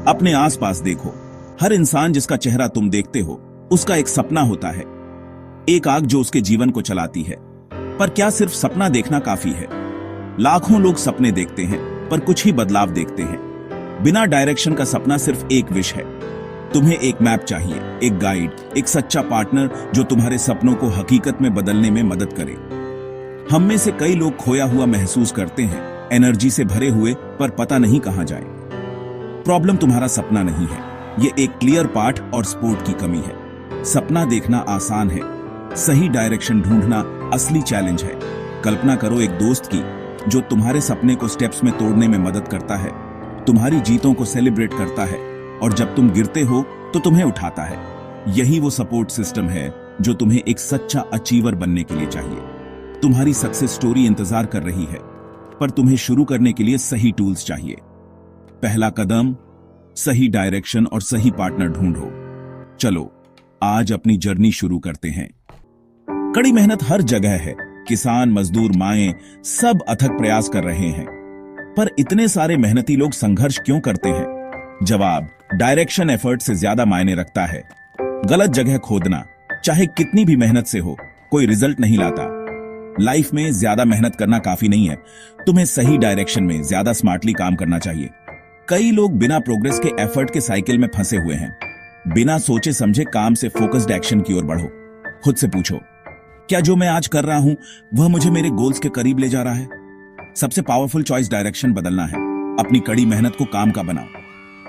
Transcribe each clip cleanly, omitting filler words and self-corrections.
अपने आसपास देखो, हर इंसान जिसका चेहरा तुम देखते हो उसका एक सपना होता है, एक आग जो उसके जीवन को चलाती है। पर क्या सिर्फ सपना देखना काफी है? लाखों लोग सपने देखते हैं पर कुछ ही बदलाव देखते हैं। बिना डायरेक्शन का सपना सिर्फ एक विश है। तुम्हें एक मैप चाहिए, एक गाइड, एक सच्चा पार्टनर जो तुम्हारे सपनों को हकीकत में बदलने में मदद करे। हम में से कई लोग खोया हुआ महसूस करते हैं, एनर्जी से भरे हुए पर पता नहीं कहां जाए। प्रॉब्लम तुम्हारा सपना नहीं है, ये एक क्लियर पाथ और सपोर्ट की कमी है। सपना देखना आसान है, सही डायरेक्शन ढूंढना असली चैलेंज है। कल्पना करो एक दोस्त की जो तुम्हारे सपने को स्टेप्स में तोड़ने में मदद करता है, तुम्हारी जीतों को सेलिब्रेट करता है और जब तुम गिरते हो तो तुम्हें उठाता है। यही वो सपोर्ट सिस्टम है जो तुम्हें एक सच्चा अचीवर बनने के लिए चाहिए। तुम्हारी सक्सेस स्टोरी इंतजार कर रही है, पर तुम्हें शुरू करने के लिए सही टूल्स चाहिए। पहला कदम, सही डायरेक्शन और सही पार्टनर ढूंढो। चलो आज अपनी जर्नी शुरू करते हैं। कड़ी मेहनत हर जगह है, किसान, मजदूर, माएं सब अथक प्रयास कर रहे हैं। पर इतने सारे मेहनती लोग संघर्ष क्यों करते हैं? जवाब, डायरेक्शन एफर्ट से ज्यादा मायने रखता है। गलत जगह खोदना, चाहे कितनी भी मेहनत से हो, कोई रिजल्ट नहीं लाता। लाइफ में ज्यादा मेहनत करना काफी नहीं है, तुम्हें सही डायरेक्शन में ज्यादा स्मार्टली काम करना चाहिए। कई लोग बिना प्रोग्रेस के एफर्ट के साइकिल में फंसे हुए हैं। बिना सोचे समझे काम से फोकस्ड एक्शन की ओर बढ़ो। खुद से पूछो, क्या जो मैं आज कर रहा हूं वह मुझे मेरे गोल्स के करीब ले जा रहा है? सबसे पावरफुल चॉइस डायरेक्शन बदलना है। अपनी कड़ी मेहनत को काम का बनाओ।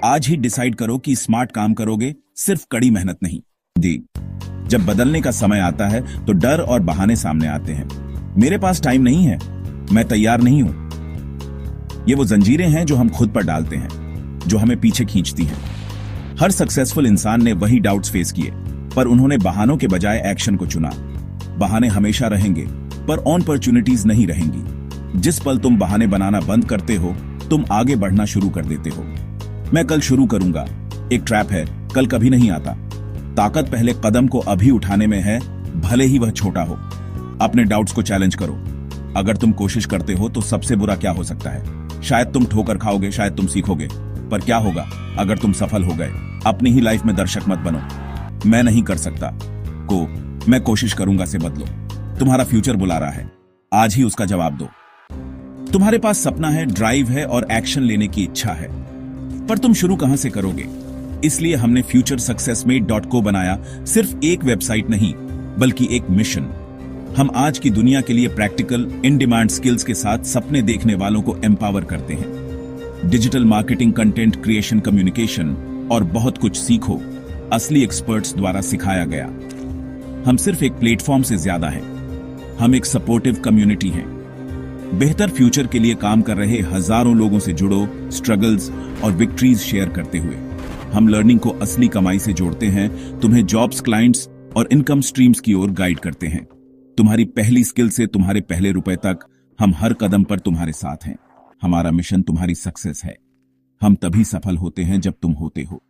आज ही डिसाइड करो कि स्मार्ट काम करोगे, सिर्फ कड़ी मेहनत नहीं। जब बदलने का समय आता है तो डर और बहाने सामने आते हैं। मेरे पास टाइम नहीं है, मैं तैयार नहीं हूं। ये वो जंजीरें हैं जो हम खुद पर डालते हैं, जो हमें पीछे खींचती हैं। हर सक्सेसफुल इंसान ने वही डाउट्स फेस किए, पर उन्होंने बहानों के बजाय एक्शन को चुना। बहाने हमेशा रहेंगे, पर अपॉर्चुनिटीज नहीं रहेंगी। जिस पल तुम बहाने बनाना बंद करते हो, तुम आगे बढ़ना शुरू कर देते हो। मैं कल शुरू करूंगा, एक ट्रैप है, कल कभी नहीं आता। ताकत पहले कदम को अभी उठाने में है, भले ही वह छोटा हो। अपने डाउट्स को चैलेंज करो। अगर तुम कोशिश करते हो तो सबसे बुरा क्या हो सकता है? शायद तुम ठोकर खाओगे, शायद तुम सीखोगे, पर क्या होगा अगर तुम सफल हो गए? अपनी ही लाइफ में दर्शक मत बनो। मैं नहीं कर सकता को मैं कोशिश करूंगा से बदलो। तुम्हारा फ्यूचर बुला रहा है, आज ही उसका जवाब दो। तुम्हारे पास सपना है, ड्राइव है और एक्शन लेने की इच्छा है, पर तुम शुरू कहां से करोगे? इसलिए हमने futuresuccessmate.co बनाया। सिर्फ एक वेबसाइट नहीं, बल्कि एक मिशन। हम आज की दुनिया के लिए प्रैक्टिकल, इन डिमांड स्किल्स के साथ सपने देखने वालों को एम्पावर करते हैं। Digital marketing, content creation, communication और बहुत कुछ सीखो, असली एक्सपर्ट्स द्वारा सिखाया गया। हम सिर्फ एक प्लेटफॉर्म से ज्यादा हैं, हम एक सपोर्टिव कम्युनिटी हैं। बेहतर फ्यूचर के लिए काम कर रहे हजारों लोगों से जुड़ो, स्ट्रगल्स और विक्ट्रीज शेयर करते हुए। हम लर्निंग को असली कमाई से जोड़ते हैं, तुम्हें जॉब्स, क्लाइंट्स और इनकम स्ट्रीम्स की ओर गाइड करते हैं। तुम्हारी पहली स्किल से तुम्हारे पहले रुपए तक, हम हर कदम पर तुम्हारे साथ हैं। हमारा मिशन तुम्हारी सक्सेस है। हम तभी सफल होते हैं जब तुम होते हो।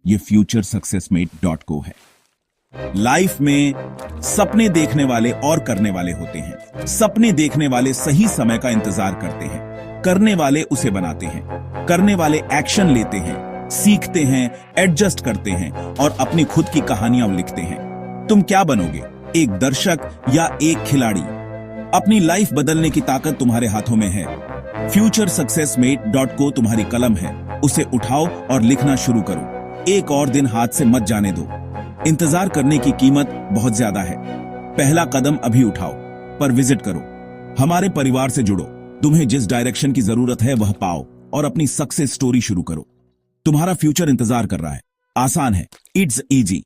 ये futuresuccessmate.co है। लाइफ में सपने देखने वाले और करने वाले होते हैं। सपने देखने वाले सही समय का इंतजार करते हैं, करने वाले उसे बनाते हैं। करने वाले एक्शन लेते हैं, सीखते हैं, एडजस्ट करते हैं और अपनी खुद की कहानियां लिखते हैं। तुम क्या बनोगे, एक दर्शक या एक खिलाड़ी? अपनी लाइफ बदलने की ताकत तुम्हारे हाथों में है। futuresuccessmate.co तुम्हारी कलम है, उसे उठाओ और लिखना शुरू करो। एक और दिन हाथ से मत जाने दो। इंतजार करने की कीमत बहुत ज्यादा है। पहला कदम अभी उठाओ, पर विजिट करो। हमारे परिवार से जुड़ो। तुम्हें जिस डायरेक्शन की जरूरत है वह पाओ और अपनी सक्सेस स्टोरी शुरू करो। तुम्हारा फ्यूचर इंतजार कर रहा है। आसान है, इट्स इजी।